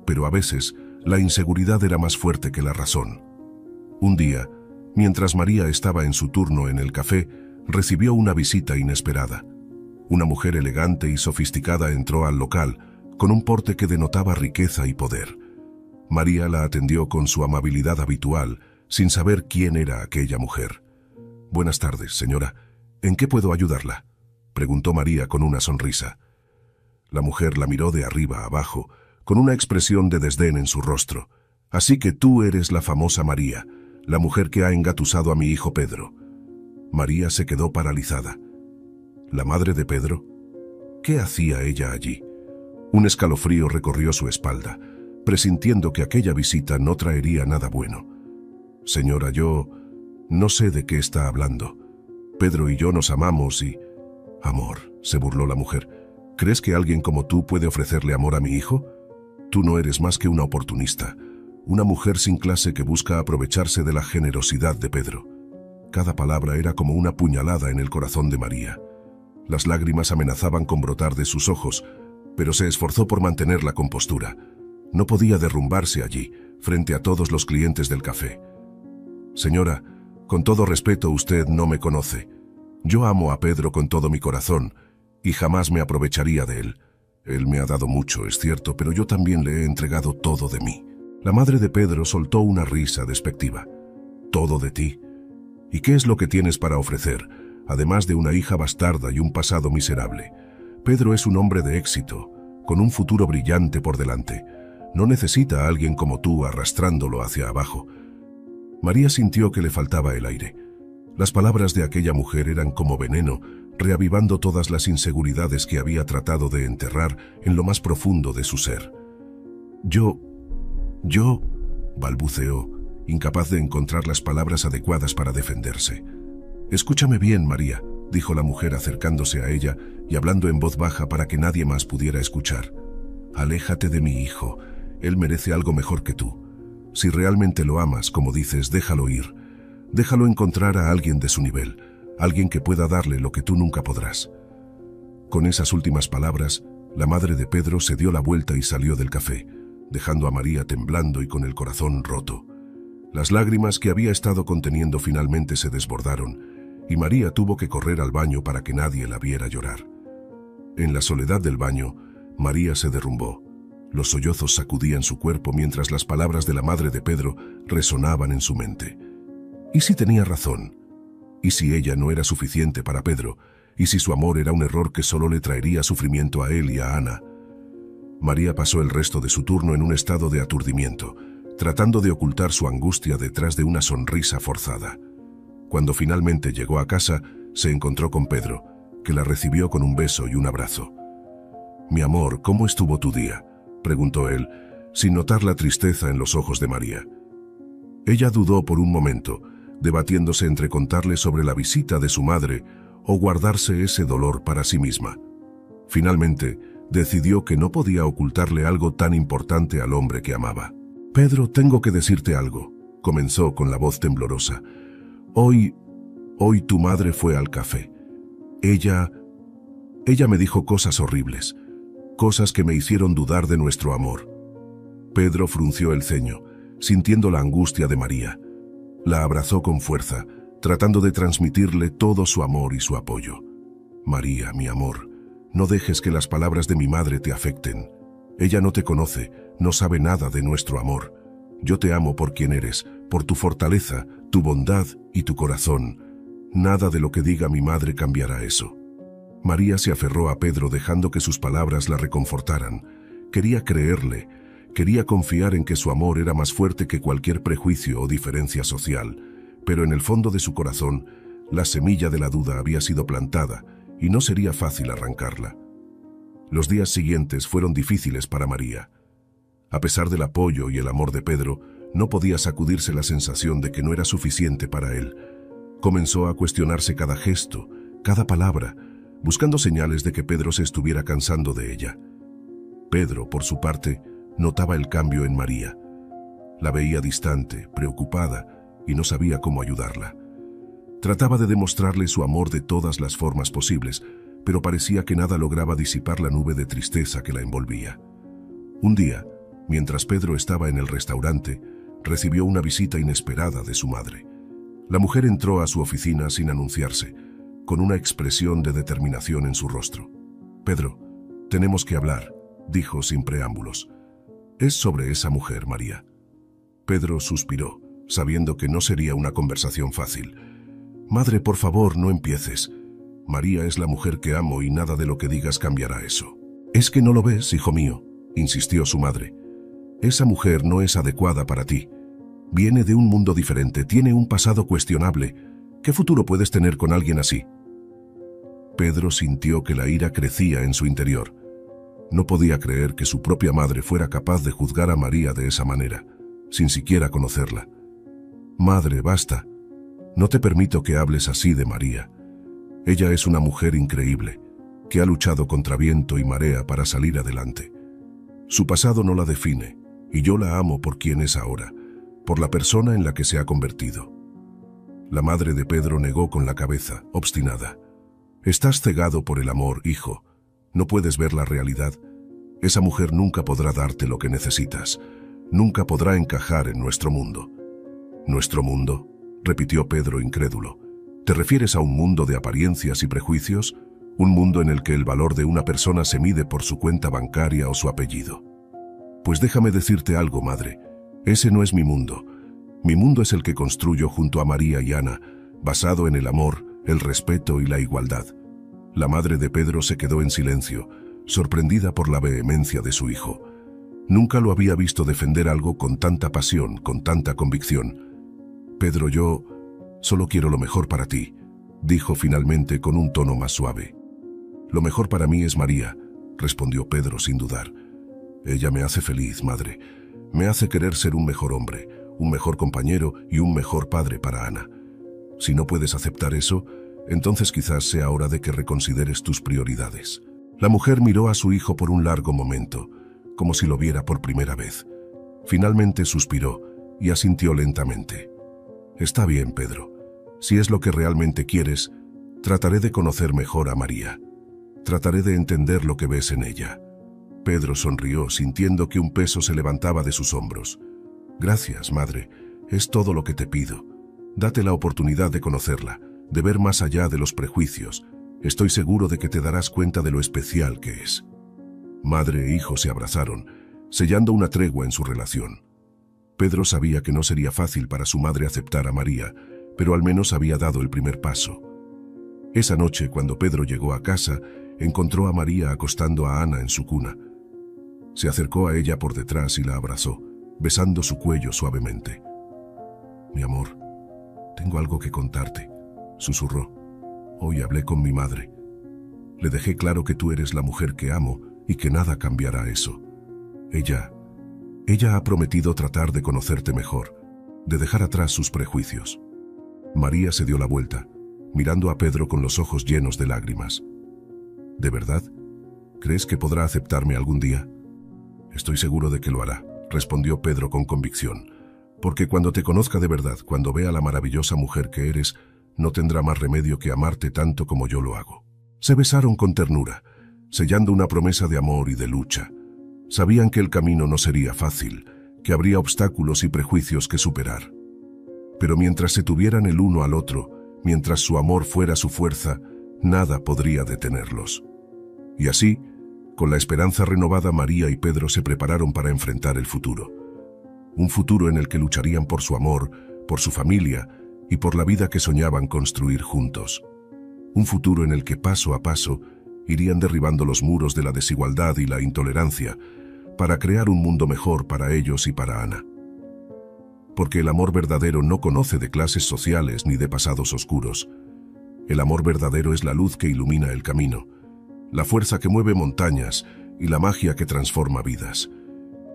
pero a veces la inseguridad era más fuerte que la razón. Un día, mientras María estaba en su turno en el café, recibió una visita inesperada. Una mujer elegante y sofisticada entró al local, con un porte que denotaba riqueza y poder. María la atendió con su amabilidad habitual, sin saber quién era aquella mujer. «Buenas tardes, señora. ¿En qué puedo ayudarla?», preguntó María con una sonrisa. La mujer la miró de arriba a abajo, con una expresión de desdén en su rostro. «Así que tú eres la famosa María, la mujer que ha engatusado a mi hijo Pedro». María se quedó paralizada. ¿La madre de Pedro? ¿Qué hacía ella allí? Un escalofrío recorrió su espalda, presintiendo que aquella visita no traería nada bueno. «Señora, yo no sé de qué está hablando. Pedro y yo nos amamos y...» «Amor», se burló la mujer. «¿Crees que alguien como tú puede ofrecerle amor a mi hijo? Tú no eres más que una oportunista, una mujer sin clase que busca aprovecharse de la generosidad de Pedro». Cada palabra era como una puñalada en el corazón de María. Las lágrimas amenazaban con brotar de sus ojos, pero se esforzó por mantener la compostura. No podía derrumbarse allí, frente a todos los clientes del café. «Señora, con todo respeto, usted no me conoce. Yo amo a Pedro con todo mi corazón y jamás me aprovecharía de él. Él me ha dado mucho, es cierto, pero yo también le he entregado todo de mí». La madre de Pedro soltó una risa despectiva. «¿Todo de ti? ¿Y qué es lo que tienes para ofrecer, además de una hija bastarda y un pasado miserable? Pedro es un hombre de éxito, con un futuro brillante por delante. No necesita a alguien como tú arrastrándolo hacia abajo». María sintió que le faltaba el aire. Las palabras de aquella mujer eran como veneno, reavivando todas las inseguridades que había tratado de enterrar en lo más profundo de su ser. Yo, balbuceó, incapaz de encontrar las palabras adecuadas para defenderse. «Escúchame bien, María», dijo la mujer acercándose a ella y hablando en voz baja para que nadie más pudiera escuchar. «Aléjate de mi hijo, él merece algo mejor que tú. Si realmente lo amas, como dices, déjalo ir. Déjalo encontrar a alguien de su nivel, alguien que pueda darle lo que tú nunca podrás». Con esas últimas palabras, la madre de Pedro se dio la vuelta y salió del café, dejando a María temblando y con el corazón roto. Las lágrimas que había estado conteniendo finalmente se desbordaron, y María tuvo que correr al baño para que nadie la viera llorar. En la soledad del baño, María se derrumbó. Los sollozos sacudían su cuerpo mientras las palabras de la madre de Pedro resonaban en su mente. ¿Y si tenía razón? ¿Y si ella no era suficiente para Pedro? ¿Y si su amor era un error que solo le traería sufrimiento a él y a Ana? María pasó el resto de su turno en un estado de aturdimiento, tratando de ocultar su angustia detrás de una sonrisa forzada. Cuando finalmente llegó a casa, se encontró con Pedro, que la recibió con un beso y un abrazo. «Mi amor, ¿cómo estuvo tu día?», preguntó él, sin notar la tristeza en los ojos de María. Ella dudó por un momento, debatiéndose entre contarle sobre la visita de su madre o guardarse ese dolor para sí misma. Finalmente, decidió que no podía ocultarle algo tan importante al hombre que amaba. «Pedro, tengo que decirte algo», comenzó con la voz temblorosa. Hoy tu madre fue al café. Ella me dijo cosas horribles, cosas que me hicieron dudar de nuestro amor». Pedro frunció el ceño, sintiendo la angustia de María. La abrazó con fuerza, tratando de transmitirle todo su amor y su apoyo. «María, mi amor, no dejes que las palabras de mi madre te afecten. Ella no te conoce, no sabe nada de nuestro amor. Yo te amo por quien eres, por tu fortaleza, tu bondad y tu corazón. Nada de lo que diga mi madre cambiará eso». María se aferró a Pedro dejando que sus palabras la reconfortaran. Quería creerle, quería confiar en que su amor era más fuerte que cualquier prejuicio o diferencia social, pero en el fondo de su corazón, la semilla de la duda había sido plantada y no sería fácil arrancarla. Los días siguientes fueron difíciles para María. A pesar del apoyo y el amor de Pedro, no podía sacudirse la sensación de que no era suficiente para él. Comenzó a cuestionarse cada gesto, cada palabra, buscando señales de que Pedro se estuviera cansando de ella. Pedro, por su parte, notaba el cambio en María. La veía distante, preocupada, y no sabía cómo ayudarla. Trataba de demostrarle su amor de todas las formas posibles, pero parecía que nada lograba disipar la nube de tristeza que la envolvía. Un día, mientras Pedro estaba en el restaurante, recibió una visita inesperada de su madre. La mujer entró a su oficina sin anunciarse, con una expresión de determinación en su rostro. «Pedro, tenemos que hablar», dijo sin preámbulos. «Es sobre esa mujer, María». Pedro suspiró, sabiendo que no sería una conversación fácil. «Madre, por favor, no empieces. María es la mujer que amo y nada de lo que digas cambiará eso». «Es que no lo ves, hijo mío», insistió su madre. «Esa mujer no es adecuada para ti. Viene de un mundo diferente, tiene un pasado cuestionable. ¿Qué futuro puedes tener con alguien así?». Pedro sintió que la ira crecía en su interior. No podía creer que su propia madre fuera capaz de juzgar a María de esa manera, sin siquiera conocerla. «Madre, basta. No te permito que hables así de María. Ella es una mujer increíble, que ha luchado contra viento y marea para salir adelante. Su pasado no la define, y yo la amo por quien es ahora, por la persona en la que se ha convertido». La madre de Pedro negó con la cabeza, obstinada. «Estás cegado por el amor, hijo. No puedes ver la realidad. Esa mujer nunca podrá darte lo que necesitas. Nunca podrá encajar en nuestro mundo». «¿Nuestro mundo?», repitió Pedro incrédulo. «¿Te refieres a un mundo de apariencias y prejuicios? ¿Un mundo en el que el valor de una persona se mide por su cuenta bancaria o su apellido?». «Pues déjame decirte algo, madre. Ese no es mi mundo. Mi mundo es el que construyo junto a María y Ana, basado en el amor, el respeto y la igualdad». La madre de Pedro se quedó en silencio, sorprendida por la vehemencia de su hijo. Nunca lo había visto defender algo con tanta pasión, con tanta convicción. «Pedro, yo solo quiero lo mejor para ti», dijo finalmente con un tono más suave. «Lo mejor para mí es María», respondió Pedro sin dudar. «Ella me hace feliz, madre. Me hace querer ser un mejor hombre, un mejor compañero y un mejor padre para Ana. Si no puedes aceptar eso, entonces quizás sea hora de que reconsideres tus prioridades». La mujer miró a su hijo por un largo momento, como si lo viera por primera vez. Finalmente suspiró y asintió lentamente. «Está bien, Pedro. Si es lo que realmente quieres, trataré de conocer mejor a María. Trataré de entender lo que ves en ella. Pedro sonrió, sintiendo que un peso se levantaba de sus hombros. Gracias, madre, es todo lo que te pido. Date la oportunidad de conocerla, de ver más allá de los prejuicios. Estoy seguro de que te darás cuenta de lo especial que es. Madre e hijo se abrazaron, sellando una tregua en su relación. Pedro sabía que no sería fácil para su madre aceptar a María, pero al menos había dado el primer paso. Esa noche, cuando Pedro llegó a casa, encontró a María acostando a Ana en su cuna. Se acercó a ella por detrás y la abrazó, besando su cuello suavemente. «Mi amor, tengo algo que contarte», susurró. «Hoy hablé con mi madre. Le dejé claro que tú eres la mujer que amo y que nada cambiará eso. Ella ha prometido tratar de conocerte mejor, de dejar atrás sus prejuicios». María se dio la vuelta, mirando a Pedro con los ojos llenos de lágrimas. «¿De verdad? ¿Crees que podrá aceptarme algún día?» «Estoy seguro de que lo hará», respondió Pedro con convicción, «porque cuando te conozca de verdad, cuando vea la maravillosa mujer que eres, no tendrá más remedio que amarte tanto como yo lo hago». Se besaron con ternura, sellando una promesa de amor y de lucha. Sabían que el camino no sería fácil, que habría obstáculos y prejuicios que superar. Pero mientras se tuvieran el uno al otro, mientras su amor fuera su fuerza, nada podría detenerlos. Y así, con la esperanza renovada, María y Pedro se prepararon para enfrentar el futuro. Un futuro en el que lucharían por su amor, por su familia y por la vida que soñaban construir juntos. Un futuro en el que paso a paso irían derribando los muros de la desigualdad y la intolerancia para crear un mundo mejor para ellos y para Ana. Porque el amor verdadero no conoce de clases sociales ni de pasados oscuros. El amor verdadero es la luz que ilumina el camino, la fuerza que mueve montañas y la magia que transforma vidas.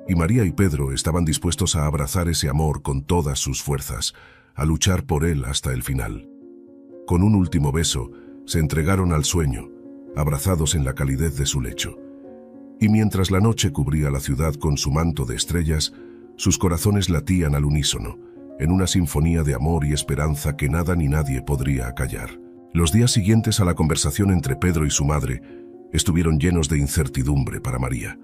Y María y Pedro estaban dispuestos a abrazar ese amor con todas sus fuerzas, a luchar por él hasta el final. Con un último beso, se entregaron al sueño, abrazados en la calidez de su lecho. Y mientras la noche cubría la ciudad con su manto de estrellas, sus corazones latían al unísono, en una sinfonía de amor y esperanza que nada ni nadie podría acallar. Los días siguientes a la conversación entre Pedro y su madre estuvieron llenos de incertidumbre para María.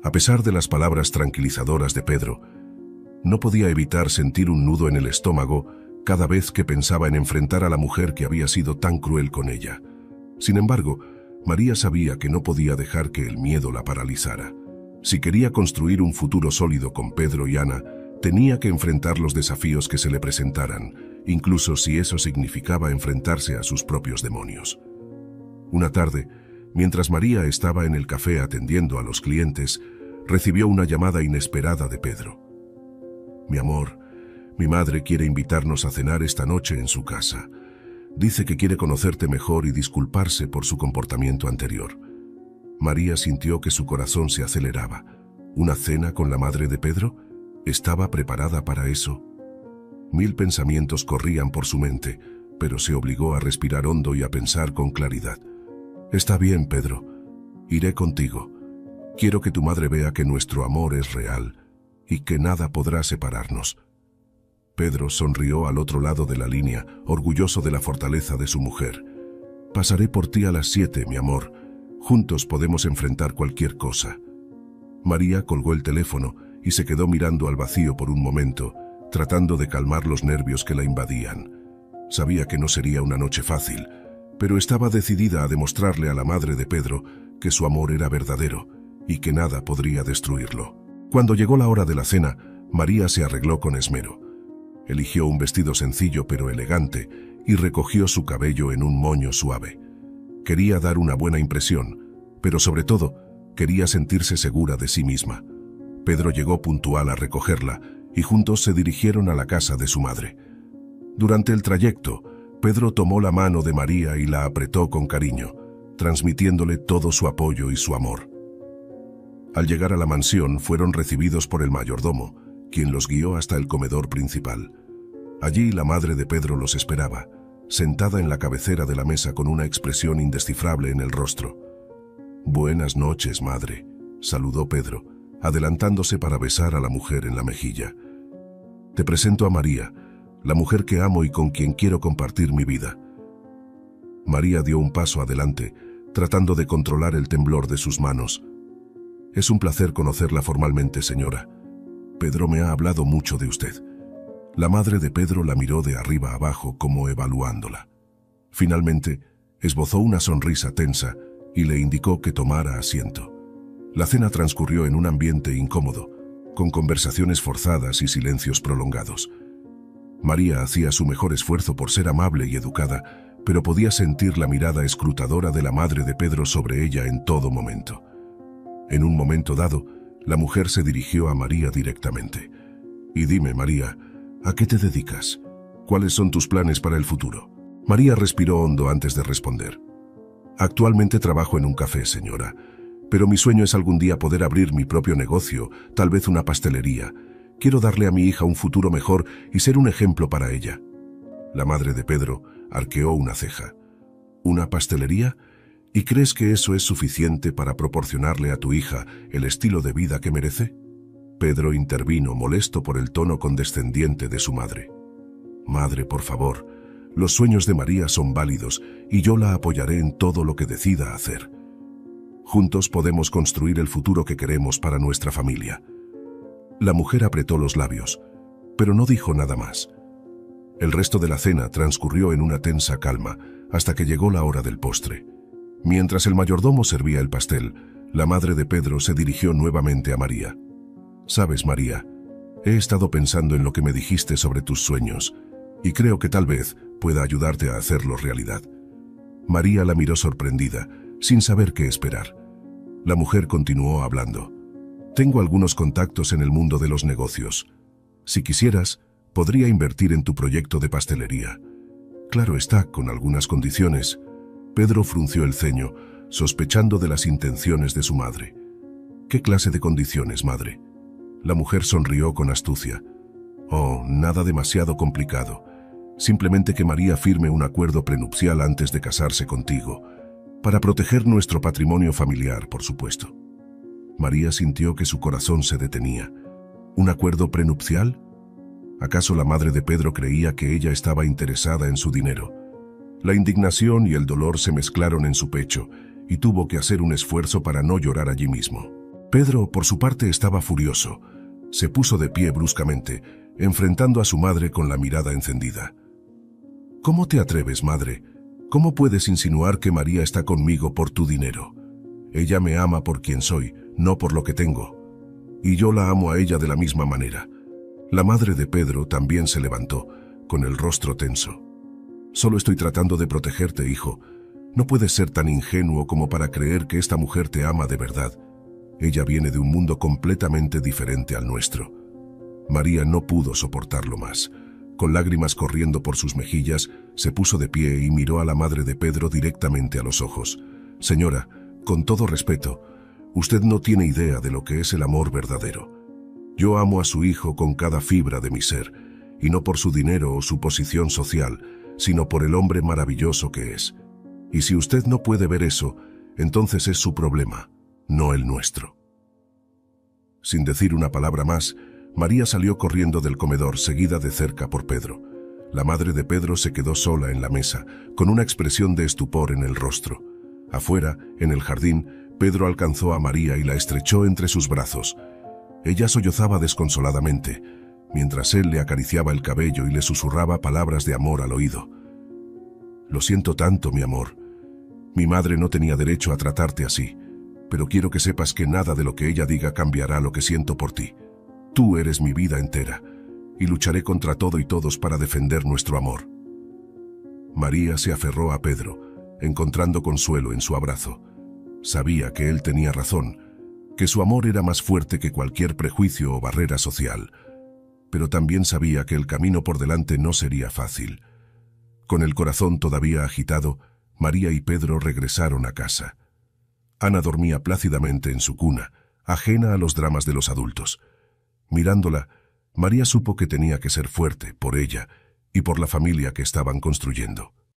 A pesar de las palabras tranquilizadoras de Pedro, no podía evitar sentir un nudo en el estómago cada vez que pensaba en enfrentar a la mujer que había sido tan cruel con ella. Sin embargo, María sabía que no podía dejar que el miedo la paralizara. Si quería construir un futuro sólido con Pedro y Ana, tenía que enfrentar los desafíos que se le presentaran, incluso si eso significaba enfrentarse a sus propios demonios. Una tarde, mientras María estaba en el café atendiendo a los clientes, recibió una llamada inesperada de Pedro. «Mi amor, mi madre quiere invitarnos a cenar esta noche en su casa. Dice que quiere conocerte mejor y disculparse por su comportamiento anterior». María sintió que su corazón se aceleraba. ¿Una cena con la madre de Pedro? ¿Estaba preparada para eso? 1000 pensamientos corrían por su mente, pero se obligó a respirar hondo y a pensar con claridad. «Está bien, Pedro. Iré contigo. Quiero que tu madre vea que nuestro amor es real y que nada podrá separarnos». Pedro sonrió al otro lado de la línea, orgulloso de la fortaleza de su mujer. «Pasaré por ti a las 7, mi amor. Juntos podemos enfrentar cualquier cosa». María colgó el teléfono y se quedó mirando al vacío por un momento, tratando de calmar los nervios que la invadían. Sabía que no sería una noche fácil, pero estaba decidida a demostrarle a la madre de Pedro que su amor era verdadero y que nada podría destruirlo. Cuando llegó la hora de la cena, María se arregló con esmero. Eligió un vestido sencillo pero elegante y recogió su cabello en un moño suave. Quería dar una buena impresión, pero sobre todo, quería sentirse segura de sí misma. Pedro llegó puntual a recogerla y juntos se dirigieron a la casa de su madre. Durante el trayecto, Pedro tomó la mano de María y la apretó con cariño, transmitiéndole todo su apoyo y su amor. Al llegar a la mansión, fueron recibidos por el mayordomo, quien los guió hasta el comedor principal. Allí la madre de Pedro los esperaba, sentada en la cabecera de la mesa con una expresión indescifrable en el rostro. «Buenas noches, madre», saludó Pedro, adelantándose para besar a la mujer en la mejilla. «Te presento a María, la mujer que amo y con quien quiero compartir mi vida». María dio un paso adelante, tratando de controlar el temblor de sus manos. Es un placer conocerla formalmente, señora. Pedro me ha hablado mucho de usted. La madre de Pedro la miró de arriba abajo como evaluándola. Finalmente, esbozó una sonrisa tensa y le indicó que tomara asiento. La cena transcurrió en un ambiente incómodo, con conversaciones forzadas y silencios prolongados. María hacía su mejor esfuerzo por ser amable y educada, pero podía sentir la mirada escrutadora de la madre de Pedro sobre ella en todo momento. En un momento dado, la mujer se dirigió a María directamente. «Y dime, María, ¿a qué te dedicas? ¿Cuáles son tus planes para el futuro?» María respiró hondo antes de responder. «Actualmente trabajo en un café, señora, pero mi sueño es algún día poder abrir mi propio negocio, tal vez una pastelería. Quiero darle a mi hija un futuro mejor y ser un ejemplo para ella». La madre de Pedro arqueó una ceja. «¿Una pastelería? ¿Y crees que eso es suficiente para proporcionarle a tu hija el estilo de vida que merece?» Pedro intervino, molesto por el tono condescendiente de su madre. «Madre, por favor, los sueños de María son válidos y yo la apoyaré en todo lo que decida hacer. Juntos podemos construir el futuro que queremos para nuestra familia». La mujer apretó los labios, pero no dijo nada más. El resto de la cena transcurrió en una tensa calma hasta que llegó la hora del postre. Mientras el mayordomo servía el pastel, la madre de Pedro se dirigió nuevamente a María. «Sabes, María, he estado pensando en lo que me dijiste sobre tus sueños y creo que tal vez pueda ayudarte a hacerlos realidad». María la miró sorprendida, sin saber qué esperar. La mujer continuó hablando. «Tengo algunos contactos en el mundo de los negocios. Si quisieras, podría invertir en tu proyecto de pastelería. Claro está, con algunas condiciones». Pedro frunció el ceño, sospechando de las intenciones de su madre. «¿Qué clase de condiciones, madre?» La mujer sonrió con astucia. «Oh, nada demasiado complicado. Simplemente que María firme un acuerdo prenupcial antes de casarse contigo, para proteger nuestro patrimonio familiar, por supuesto». María sintió que su corazón se detenía. ¿Un acuerdo prenupcial? ¿Acaso la madre de Pedro creía que ella estaba interesada en su dinero? La indignación y el dolor se mezclaron en su pecho y tuvo que hacer un esfuerzo para no llorar allí mismo. Pedro, por su parte, estaba furioso. Se puso de pie bruscamente, enfrentando a su madre con la mirada encendida. «¿Cómo te atreves, madre? ¿Cómo puedes insinuar que María está conmigo por tu dinero? Ella me ama por quien soy, no por lo que tengo. Y yo la amo a ella de la misma manera». La madre de Pedro también se levantó, con el rostro tenso. «Solo estoy tratando de protegerte, hijo. No puedes ser tan ingenuo como para creer que esta mujer te ama de verdad. Ella viene de un mundo completamente diferente al nuestro». María no pudo soportarlo más. Con lágrimas corriendo por sus mejillas, se puso de pie y miró a la madre de Pedro directamente a los ojos. «Señora, con todo respeto, usted no tiene idea de lo que es el amor verdadero. Yo amo a su hijo con cada fibra de mi ser, y no por su dinero o su posición social, sino por el hombre maravilloso que es. Y si usted no puede ver eso, entonces es su problema, no el nuestro». Sin decir una palabra más, María salió corriendo del comedor, seguida de cerca por Pedro. La madre de Pedro se quedó sola en la mesa, con una expresión de estupor en el rostro. Afuera, en el jardín, Pedro alcanzó a María y la estrechó entre sus brazos. Ella sollozaba desconsoladamente, mientras él le acariciaba el cabello y le susurraba palabras de amor al oído. «Lo siento tanto, mi amor. Mi madre no tenía derecho a tratarte así, pero quiero que sepas que nada de lo que ella diga cambiará lo que siento por ti. Tú eres mi vida entera, y lucharé contra todo y todos para defender nuestro amor». María se aferró a Pedro, encontrando consuelo en su abrazo. Sabía que él tenía razón, que su amor era más fuerte que cualquier prejuicio o barrera social, pero también sabía que el camino por delante no sería fácil. Con el corazón todavía agitado, María y Pedro regresaron a casa. Ana dormía plácidamente en su cuna, ajena a los dramas de los adultos. Mirándola, María supo que tenía que ser fuerte por ella y por la familia que estaban construyendo.